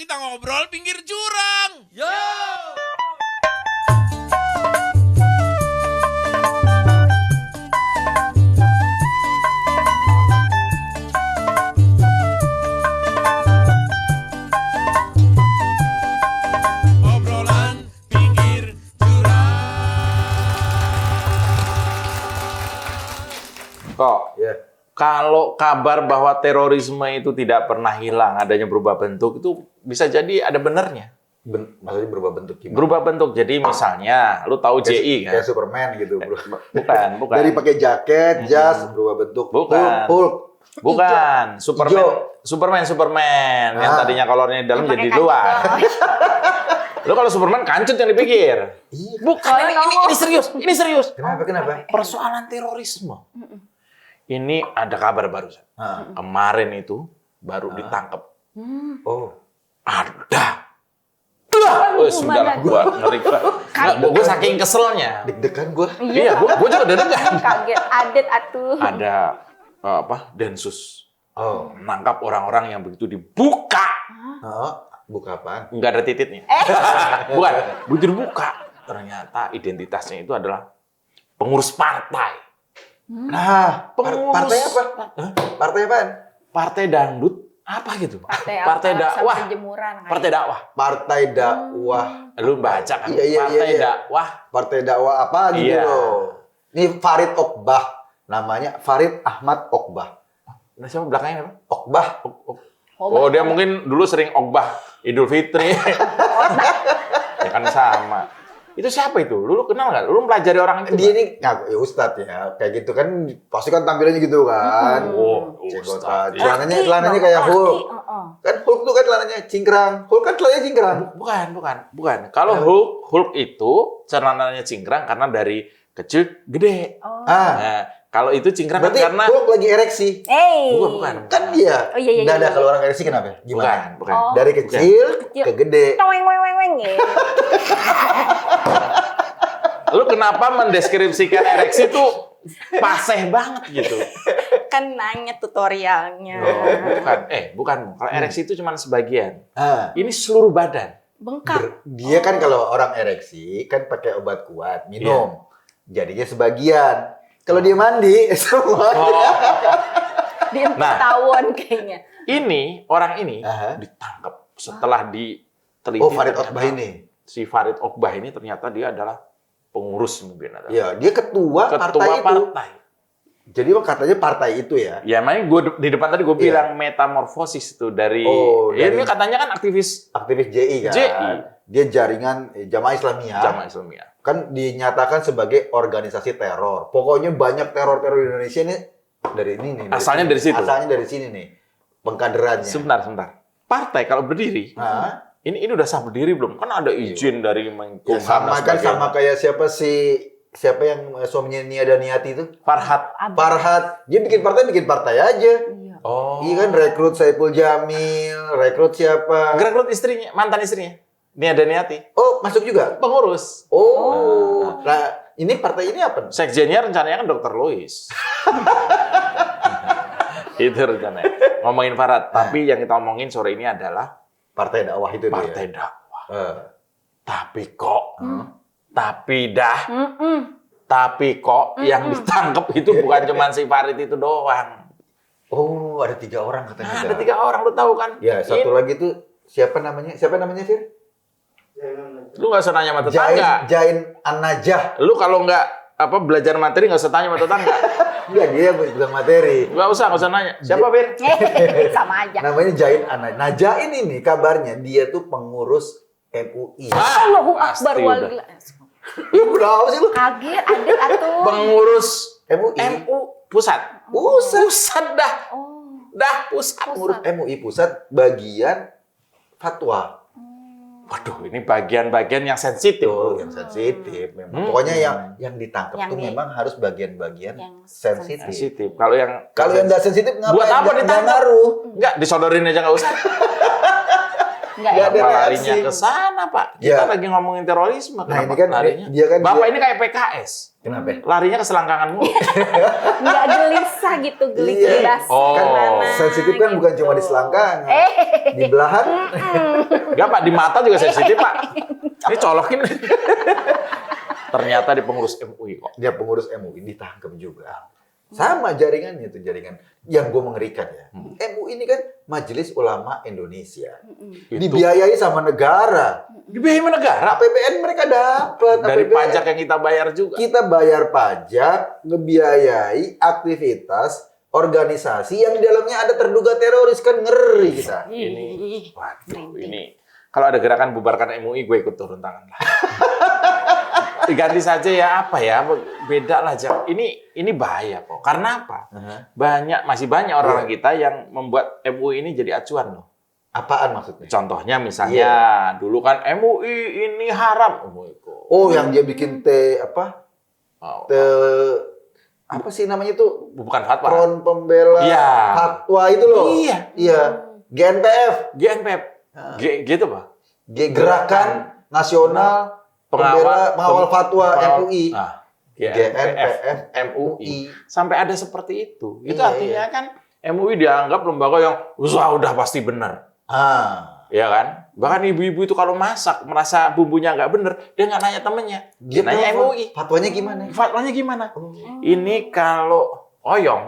kita ngobrol pinggir jurang. Yo! Obrolan pinggir jurang. Kok, Ya. kalau kabar bahwa terorisme itu tidak pernah hilang, adanya berubah bentuk, itu bisa jadi ada benernya. Maksudnya berubah bentuk gimana? Berubah bentuk, jadi misalnya, lu tahu JI kan? Kayak Superman gitu, bro. Bukan. Dari pakai jaket, jas, berubah bentuk. Bukan. Hulk. Bukan, Superman yang Ah. tadinya kolornya di dalam Yang jadi pakai luar. kancut Lu kalau Superman kancut yang dipikir. Iya. Bukan, ini serius. Kenapa? Persoalan terorisme. Ini ada kabar baru. Ah. Kemarin itu baru ditangkap. Oh. Ada. Oh, sudah gua ngeri. Gua saking keselnya. Deg-degan gue. Iya, gua juga deg-degan. Kaget adet atuh. Ada Densus Oh. menangkap orang-orang yang begitu dibuka. Oh. Buka apaan? Nggak ada tititnya. Bukan, begitu dibuka. Ternyata identitasnya itu adalah pengurus partai. Nah, Pengurus. partai apa? Hah? Partai apaan? Partai dangdut apa gitu? Partai dakwah. jemuran. Partai dakwah. Partai dakwah. Lu baca kan? Iya. Partai dakwah. Partai dakwah apa gitu Iya. loh. Ini Farid Okbah. Namanya Farid Ahmad Okbah. Nah, siapa belakangnya apa? Okbah. Oh, dia mungkin dulu sering Okbah Idul Fitri. Ya kan sama. Itu siapa itu? Lu kenal nggak? Lu pelajari orang itu? Dia ini ngaku ya Ustadz ya. Kayak gitu kan pasti kan tampilannya gitu kan. Oh, Jenggotan. Ustadz. Celananya kayak Hulk. Kan Hulk tuh kan celananya cingkrang. Hulk kan celananya cingkrang. Bukan. Kalau Hulk itu celananya cingkrang karena dari kecil gede. Ah, Nah, kalau itu cingkrang kan berarti karena Hulk lagi ereksi. bukan. Kan dia. Oh, iya. Dada kalau orang ereksi kenapa? Gimana? Bukan. Oh. Dari kecil ke gede. Weng ya. Lu kenapa mendeskripsikan ereksi itu paseh banget gitu? Kan nanya tutorialnya. Bukan. Kalau ereksi itu cuma sebagian. Ah. Ini seluruh badan. Bengkak. Dia kan kalau orang ereksi kan pakai obat kuat, minum. Jadinya sebagian. Kalau dia mandi semua. Dia Nah. ketahuan kayaknya. Ini orang ini Aha. ditangkap setelah diteliti. Oh, Farid ternyata Okbah ini. Si Farid Okbah ini ternyata dia adalah pengurus mungkin adalah Ya, dia ketua partai itu. Jadi katanya partai itu ya. Ya, makanya gue di depan tadi gue Iya. bilang metamorfosis itu dari, Oh, ini dari- katanya kan aktivis Aktivis JI kan. JI. Dia jaringan Jamaah Islamiyah. Jamaah Islamiyah. Kan dinyatakan sebagai organisasi teror. Pokoknya banyak teror-teror di Indonesia ini dari ini nih. Asalnya sini. dari situ. Asalnya dari sini nih. Pengkaderannya. Sebentar. Partai kalau berdiri, Hah? ini udah sah berdiri belum? Kan ada izin dari Ya, Menkumham sama dan kan sebagainya. sama kayak siapa yang suaminya Nia Daniati itu? Farhad. Farhad. Dia bikin partai aja. Iya. Oh. Iya kan rekrut Saiful Jamil, rekrut siapa? Rekrut istrinya, mantan istrinya. Nia Daniati. Oh, masuk juga. Pengurus. Oh. Nah, ini partai ini apa? Sekjennya rencananya kan Dr. Lois. Itu rencananya. Ngomongin Farhad. Tapi yang kita omongin sore ini adalah Partai dakwah itu partai dia. dakwah. Eh. Tapi kok yang ditangkap itu bukan cuma si Farid itu doang. Oh, ada 3 orang katanya. Nah, ada 3 orang, lu tahu kan? Ya, satu lagi tuh siapa namanya? Siapa namanya, Fir? Lu nggak usah nanya sama tetangga. Jain An-Najah. Lu kalau nggak belajar materi nggak usah tanya sama tetangga. Iya, dia bilang materi. Nggak usah nanya. Siapa, Fir? Sama aja. Namanya Jain An-Najah. Najah ini nih kabarnya dia tuh pengurus MUI. Allahu pasti Akbar udah. wal. Lu berapa sih lu? Kaget adet atuh. Pengurus MUI. MU pusat. Pusat dah. Oh. Dah pusat. Pengurus MUI pusat bagian fatwa. Waduh, ini bagian-bagian yang sensitif. Tuh, yang sensitif memang. Hmm. Pokoknya yang ditangkap Yang tuh memang harus bagian-bagian yang sensitif. Sensitif. Kalau yang Kalau yang nggak sensitif ngapain? buat apa Nggak ditangkap? ngaruh. Enggak, disodorin aja nggak usah. Enggak Nggak ya. ada Apa reaksi. larinya ke sana, Pak? Kita Ya. lagi ngomongin terorisme. Nah, Kenapa ini kan larinya? dia kan Bapak dia- ini kayak PKS. Kenapa? Larinya ke selangkangan mulu. Enggak gelisah gitu, Iya. gelis Oh. Kan sensitif kan bukan cuma di selangkangan, di belahan Enggak Pak, di mata juga sensitif Pak. Ini colokin. Ternyata di pengurus MUI kok. Dia pengurus MUI ditangkap juga. Sama jaringannya itu jaringan yang gue mengerikan ya. MUI ini kan Majelis Ulama Indonesia. Itu. Dibiayai sama negara. Dibiayai sama negara. APBN mereka dapat. Dari APBN. pajak yang kita bayar juga. Kita bayar pajak, ngebiayai aktivitas organisasi yang di dalamnya ada terduga teroris, kan ngeri kita. Ini, waduh, ini. Kalau ada gerakan bubarkan MUI, gue ikut turun tangan lah. Diganti saja ya apa ya, beda lah Jack. Ini bahaya kok. Karena apa? Masih banyak orang kita yang membuat MUI ini jadi acuan loh. Apaan maksudnya? Contohnya misalnya dulu kan MUI ini haram. Oh, yang dia bikin apa sih namanya itu? Bukan fatwa. Front Pembela Iya. Fatwa itu loh. Iya. GNPF. Gitu Pak. Gerakan Nasional Pengawal Fatwa MUI. GNPF MUI. Sampai ada seperti itu. Itu Iya, artinya kan MUI dianggap lembaga yang udah pasti benar. Ya kan? Bahkan ibu-ibu itu kalau masak merasa bumbunya nggak bener, dia nggak nanya temennya. Dia nanya MUI. Fatwanya gimana? Fatwanya gimana? Ini kalau oyong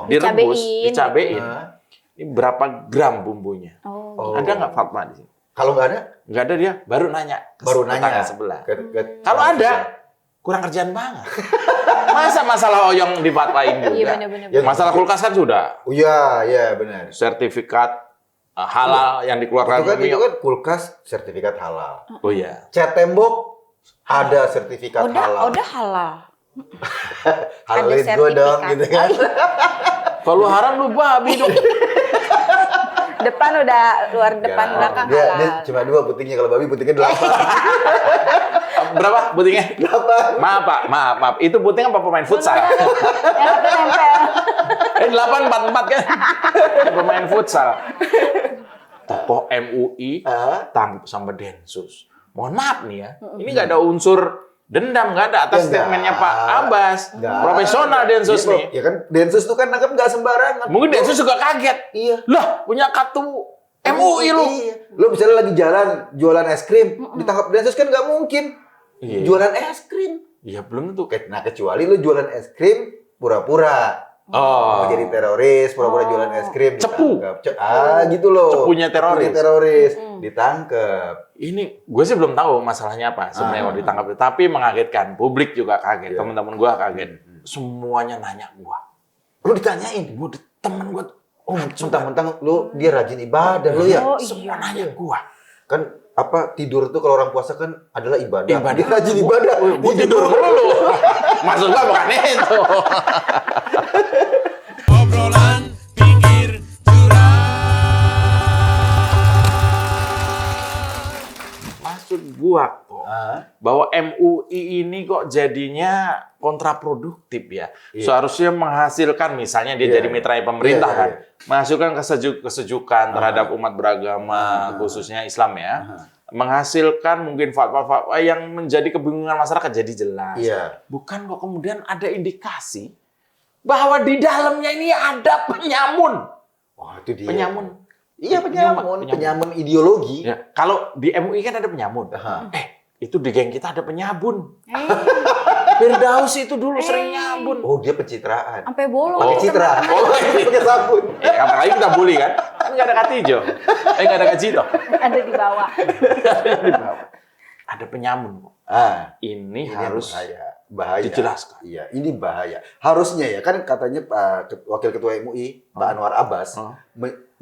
direbus, dicabein. Ini berapa gram bumbunya? Ada nggak fatwa di sini? Kalau nggak ada? Nggak ada, dia baru nanya. Baru nanya tetangga sebelah. Kalau ada, kurang kerjaan banget. Masa masalah oyong difatwain juga? Iya benar-benar. Masalah kulkas kan sudah. Iya benar. Sertifikat halal yang dikeluarkan Itu kan kulkas sertifikat halal. Oh iya. Cat tembok ada sertifikat halal. Udah halal. Halal Ada gue dong sertifikat. gitu kan. Kalau haram lu babi dong. Depan udah luar depan belakang dia halal. cuma 2 putingnya, kalau babi putingnya 8. Berapa putingnya? 8. Maaf Pak, maaf. Itu puting apa pemain futsal? Yang satu nempel. 8-4-4 kan? Pemain futsal. Tokoh MUI tangkap sama Densus. Mohon maaf nih ya, ini nggak ada unsur dendam, nggak ada atas statementnya Pak Abbas. Profesional Densus nih. Ya kan Densus tuh kan nangkep nggak sembarangan. Mungkin Densus juga kaget. Iya. Lah, punya kartu MUI lu. Iya. Lu misalnya lagi jalan jualan es krim, ditangkap Densus kan nggak mungkin. Iya. Jualan es krim. Iya, belum tentu. Nah, kecuali lu jualan es krim pura-pura. Oh. Mau jadi teroris, pura-pura jualan es krim. Cepu. Ditangkap. Gitu loh. Cepunya teroris. Cepunya teroris. Ditangkap. Ini gue sih belum tahu masalahnya apa sebenarnya waktu ditangkap, tapi mengagetkan. Publik juga kaget, teman-teman gue kaget. Semuanya nanya gue. Lu ditanyain? Gue temen gue. Oh, mentang-mentang lu dia rajin ibadah lu ya. Semua nanya gue. Kan apa tidur tuh kalau orang puasa kan adalah ibadah. Ibadah. Dia rajin ibadah. Gue tidur mulu. Maksud gue bukan itu. Obrolan pinggir jurang. Maksud gue kok bahwa MUI ini kok jadinya kontraproduktif ya. Seharusnya menghasilkan, misalnya dia jadi mitranya pemerintah kan, menghasilkan kesejukan terhadap umat beragama, khususnya Islam ya. Menghasilkan mungkin fatwa-fatwa yang menjadi kebingungan masyarakat jadi jelas. Bukan kok kemudian ada indikasi bahwa di dalamnya ini ada penyamun. Oh, itu dia. Penyamun. Iya, penyamun ideologi. Ya, kalau di MUI kan ada penyamun. Itu di geng kita ada penyabun. Firdaus itu dulu sering nyabun. Oh, dia pencitraan. Sampai bolong. Pakai citra. Pakai sabun. Apalagi kita bully kan? Kan nggak ada Katijo. Nggak ada Kacito. Ada di bawah. Ada penyamun kok. Ini harus bahaya. dijelaskan. Iya, ini bahaya. Harusnya ya, kan katanya Pak Wakil Ketua MUI, Pak Anwar Abbas,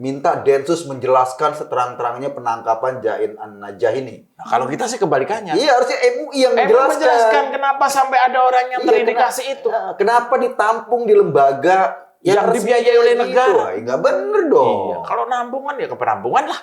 minta Densus menjelaskan seterang-terangnya penangkapan Jain An-Najah ini. Nah, kalau kita sih kebalikannya. Iya, harusnya MUI yang menjelaskan kenapa sampai ada orang yang terindikasi itu. Kenapa ditampung di lembaga yang dibiayai oleh negara? Nggak bener dong. Iya. Kalau nampungan ya ke penampungan lah.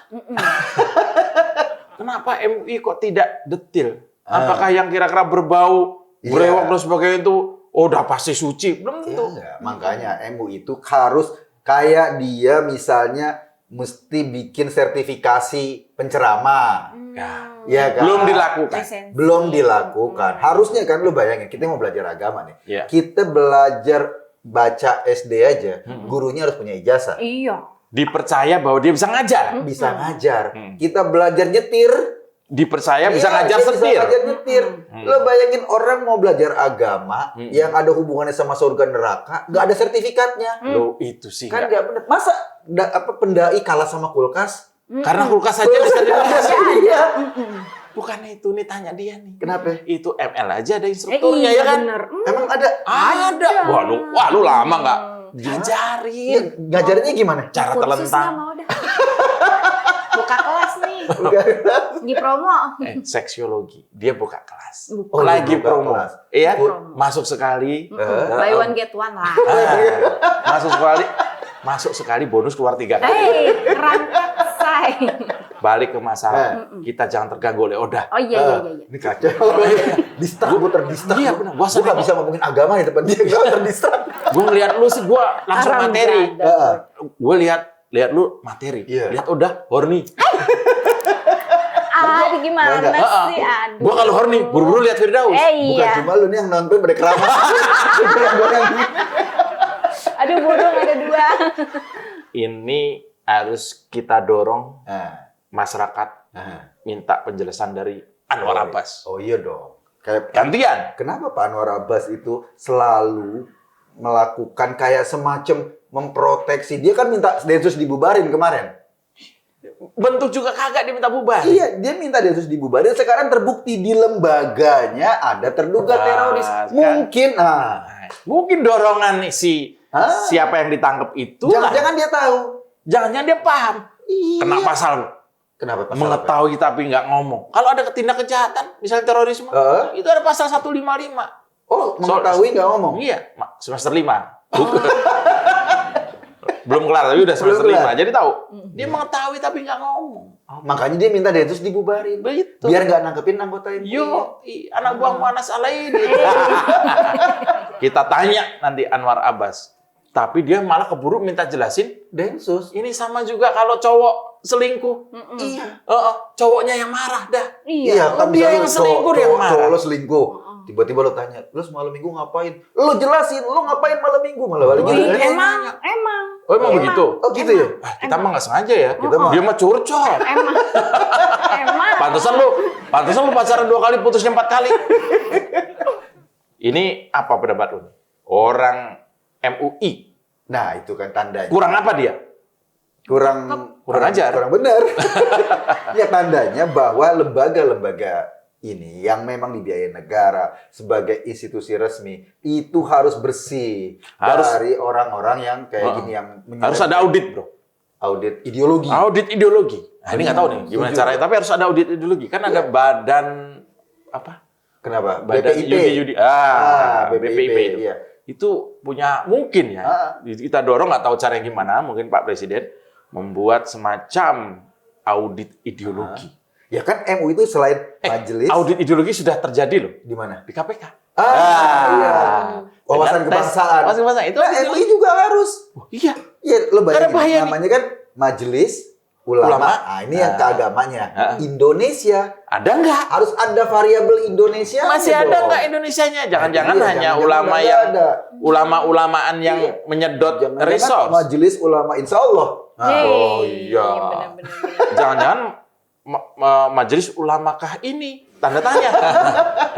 Kenapa MUI kok tidak detil? Apakah yang kira-kira berbau, brewok dan sebagainya itu udah pasti suci? Belum tentu. Makanya MUI itu harus kayak dia misalnya mesti bikin sertifikasi penceramah. Ya kan? Belum dilakukan. Harusnya kan lu bayangin, kita mau belajar agama nih. Kita belajar baca SD aja, gurunya harus punya ijazah. Iya. Dipercaya bahwa dia bisa ngajar. Bisa ngajar. Kita belajar nyetir. Dipercaya bisa Iya, ngajar dia setir. Bisa ngajar nyetir. Lo bayangin orang mau belajar agama yang ada hubungannya sama surga neraka, nggak ada sertifikatnya. Lo itu sih. Kan nggak- nggak benar. Masa pendai kalah sama kulkas? Karena kulkas saja bisa dilatih. Iya. Bukan itu, nih tanya dia nih. Kenapa? Itu ML aja ada instrukturnya iya ya kan? bener. Emang ada? Ada. Wah lu lama nggak diajarin. Ngajarinnya gimana? Cara Kursusnya telentang. mau dah. Buka kelas nih. Bukan. Di promo. Seksiologi. Dia buka kelas. Oh, Lagi dia buka promo. kelas. Iya. Promo. Masuk sekali. Buy one get one lah. Masuk sekali bonus keluar 3 kali. Kerangkak say. Balik ke masalah. Kita jangan terganggu oleh Oda. Oh iya. Ini kacau. Distrak, gue terdistrak. Iya, benar. Gua Gue nggak bisa ngomongin agama di depan dia. Gue terdistrak. Gue ngeliat lu sih, gue langsung Aram materi. brother. Gue lihat lu materi. Iya. Lihat Oda horny. Aduh gimana sih? Aduh. Gue kalau horny, buru-buru lihat Firdaus. Bukan Iya. cuma lu nih yang nonton pada keramas. Aduh burung ada 2. Ini harus kita dorong Nah, masyarakat minta penjelasan dari Anwar Abbas. oh iya dong. Kayak Gantian. kenapa Pak Anwar Abbas itu selalu melakukan kayak semacam memproteksi? Dia kan minta Densus dibubarin kemarin. Bentuk juga kagak diminta bubar. Iya, dia minta Densus dibubarin. Sekarang terbukti di lembaganya ada terduga teroris. kan. Mungkin, Mungkin dorongan nih siapa yang ditangkap itu jangan-jangan dia tahu. Jangan-jangan dia paham. Iya. Kena pasal Kenapa pasal apa? mengetahui tapi nggak ngomong. Kalau ada tindak kejahatan, misalnya terorisme, itu ada pasal 155. Oh, mengetahui nggak ngomong? Iya, semester 5. Belum kelar, tapi udah semester Belum 5. kelar. Jadi tahu. Dia mengetahui tapi nggak ngomong. Makanya dia minta Densus dibubarin. Begitu. Biar nggak nangkepin anggota MUI. Yo, anak buah Muanas Alaidi. Kita tanya nanti Anwar Abbas. Tapi dia malah keburu minta jelasin. Densus. Ini sama juga kalau cowok selingkuh. Iya. Cowoknya yang marah dah. Iya, kan Dia misalnya yang selingkuh, dia yang marah. cowok lo selingkuh. Tiba-tiba lo tanya, lo malam minggu ngapain? Lo jelasin, lo ngapain malam minggu? Malah balik gitu. Emang. Oh emang begitu? Oh gitu ya? Kita mah nggak sengaja ya. Kita mah- Dia mah curcol. Emang. Pantesan lu pacaran 2 kali, putusnya 4 kali. Ini apa pendapat lu? Orang MUI. Nah, itu kan tandanya. Kurang apa dia? Kurang ajar. Kurang benar. Ya tandanya bahwa lembaga-lembaga ini yang memang dibiayai negara sebagai institusi resmi itu harus bersih dari orang-orang yang kayak gini yang Harus ada audit, bro. audit ideologi. Audit ideologi. Nah, ini nggak tahu nih gimana Setuju. caranya, tapi harus ada audit ideologi. Kan ada badan apa? Kenapa? Badan BPIP. Yudi. BPIP. itu. Iya. Itu punya mungkin ya. Kita dorong, nggak tahu caranya gimana. Mungkin Pak Presiden membuat semacam audit ideologi. Ya kan MUI itu selain majelis Audit ideologi sudah terjadi loh di mana? di KPK. Iya. Wawasan Dengan tes kebangsaan. wawasan kebangsaan itu Nah, MUI juga harus. Oh, iya. Iya, lo Karena bahaya bayangin nih. namanya kan majelis ulama. Ulama. Nah, ini yang keagamanya. Heeh. Indonesia Ada nggak? harus ada variabel Indonesia. Masih ada nggak Indonesianya? Jangan-jangan Iya, hanya jangan-jangan ulama nggak yang ada. ulama-ulamaan yang menyedot Jangan-jangan resource. majelis ulama insya Allah. Oh iya. Bener-bener. Jangan-jangan majelis ulamakah ini? Tanda tanya.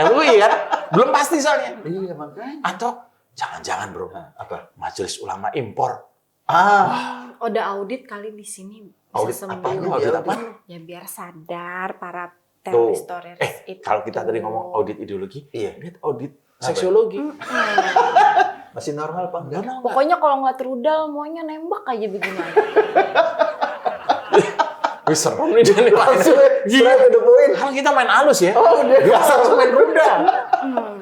MUI kan? Belum pasti soalnya. Iya, makanya. Atau jangan-jangan bro, Apa? majelis ulama impor. Udah audit kali di sini Audit bisa apa? sembuh. Audit apa? Ya biar sadar para Tuh. teroris itu. Kalau kita tadi ngomong audit ideologi, Iya. lihat audit seksiologi. Masih normal apa enggak? Pokoknya kalau ngeliat rudal maunya nembak aja bagaimana. Wih, serem nih dia nih. Langsung Gila. udah poin. Kan kita main halus ya. Oh, udah. Dia langsung main rudal.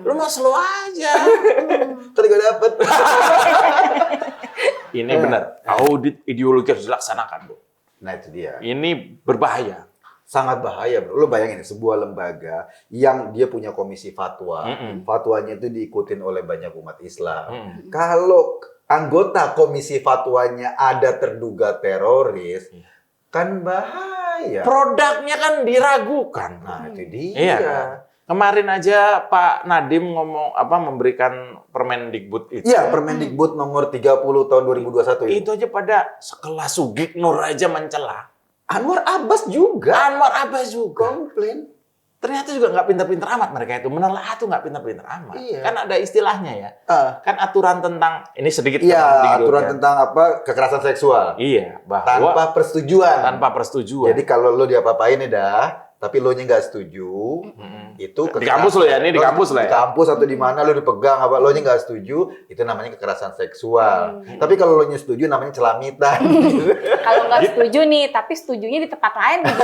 Lu mah slow aja. Tadi gue dapet. Ini benar. Audit ideologi harus dilaksanakan, Bu. Nah, itu dia. Ini berbahaya. Sangat bahaya, bro. Lo bayangin sebuah lembaga yang dia punya komisi fatwa. Fatwanya itu diikutin oleh banyak umat Islam. Kalau anggota komisi fatwanya ada terduga teroris, kan bahaya. Produknya kan diragukan. Nah, itu dia. Iya kan? Kemarin aja Pak Nadiem ngomong memberikan Permendikbud itu. Iya, Permendikbud nomor 30 tahun 2021 Itu aja pada sekelas Sugiknur aja mencela. Anwar Abbas juga komplain. Ternyata juga nggak pinter-pinter amat mereka itu. Menelaah tuh nggak pinter-pinter amat. Iya. Kan ada istilahnya ya. Kan aturan tentang, ini sedikit. Iya, aturan tentang kekerasan seksual. Iya, bahwa Tanpa persetujuan. Jadi kalau lo diapa-apain tapi lo nya nggak setuju, itu di kampus lo ya, ini di kampus lah ya. Di kampus atau di mana lo dipegang, lo nya nggak setuju, itu namanya kekerasan seksual. Tapi kalau lo nya setuju, namanya celamitan. Kalau nggak setuju nih, tapi setujunya di tempat lain gitu.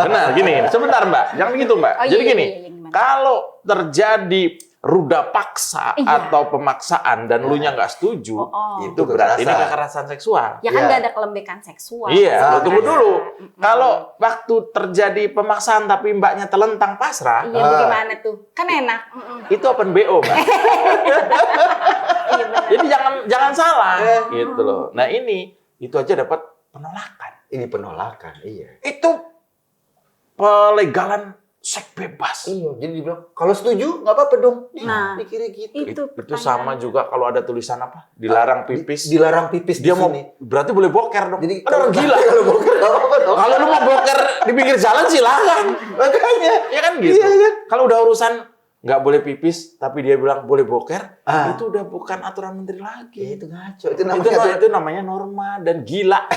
Benar, gini, sebentar Mbak, jangan begitu Mbak. Oh, Jadi iya, gini, iya, gimana? kalau terjadi ruda paksa atau pemaksaan dan lu nya nggak setuju, itu berarti ini kekerasan seksual. Ya kan nggak ada kelembekan seksual. Iya, lo tunggu dulu. Kalau waktu terjadi pemaksaan tapi mbaknya telentang pasrah, Iya, bagaimana tuh? Kan enak. itu open BO, Mbak. Jadi jangan salah, gitu loh. Nah itu aja dapat penolakan. Ini penolakan, iya. Itu pelegalan seks bebas. Iya, jadi dibilang kalau setuju nggak apa-apa dong. Nah, dikira gitu. Itu sama juga kalau ada tulisan dilarang pipis. Dilarang pipis Dia di mau sini. berarti boleh boker dong. Jadi Kan orang gila. Kalau boker nggak apa-apa dong. Kalau lu mau boker di pinggir jalan silakan. Makanya. Ya kan gitu. Iya, kan? Kalau udah urusan nggak boleh pipis tapi dia bilang boleh boker, itu udah bukan aturan menteri lagi. Itu ngaco. Itu namanya norma dan gila.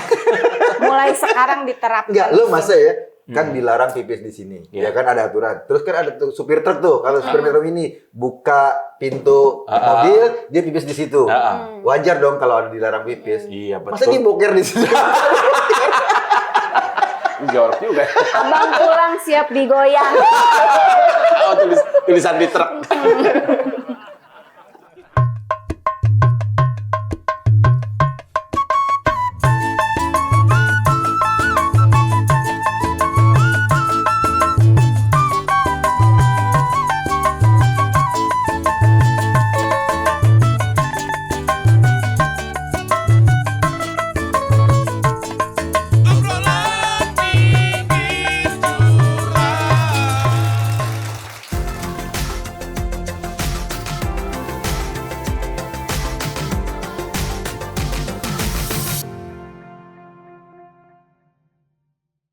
mulai sekarang diterapkan. Enggak, lo masa ya? Kan dilarang pipis di sini. Ya kan ada aturan. Terus kan ada supir truk tuh. Kalau supir truk ini buka pintu mobil, dia pipis di situ. Wajar dong kalau ada dilarang pipis. Iya, betul. Masa dia boker di situ? Jorok juga. Abang pulang siap digoyang. Tulisan di truk.